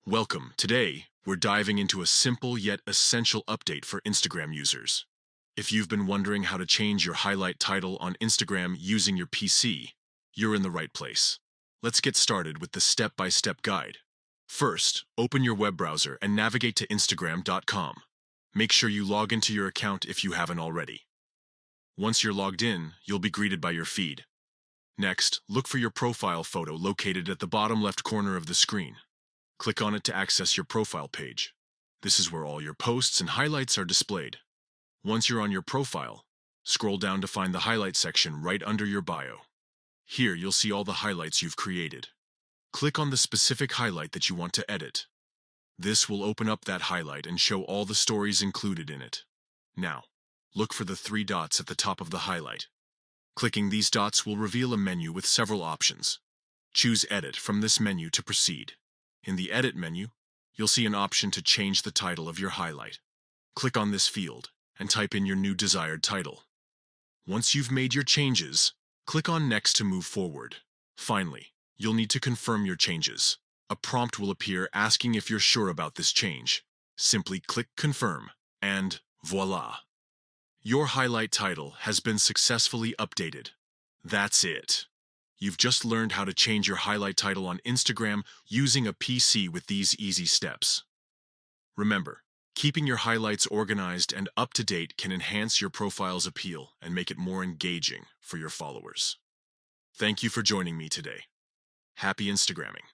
Welcome. Today, we're diving into a simple yet essential update for Instagram users. If you've been wondering how to change your highlight title on Instagram using your PC, you're in the right place. Let's get started with the step-by-step guide. First, open your web browser and navigate to Instagram.com. Make sure you log into your account if you haven't already. Once you're logged in, you'll be greeted by your feed. Next, look for your profile photo located at the bottom left corner of the screen. Click on it to access your profile page. This is where all your posts and highlights are displayed. Once you're on your profile, scroll down to find the highlight section right under your bio. Here you'll see all the highlights you've created. Click on the specific highlight that you want to edit. This will open up that highlight and show all the stories included in it. Now, look for the three dots at the top of the highlight. Clicking these dots will reveal a menu with several options. Choose Edit from this menu to proceed. In the Edit menu, you'll see an option to change the title of your highlight. Click on this field and type in your new desired title. Once you've made your changes, click on Next to move forward. Finally, you'll need to confirm your changes. A prompt will appear asking if you're sure about this change. Simply click Confirm, and voila! Your highlight title has been successfully updated. That's it. You've just learned how to change your highlight title on Instagram using a PC with these easy steps. Remember, keeping your highlights organized and up to date can enhance your profile's appeal and make it more engaging for your followers. Thank you for joining me today. Happy Instagramming.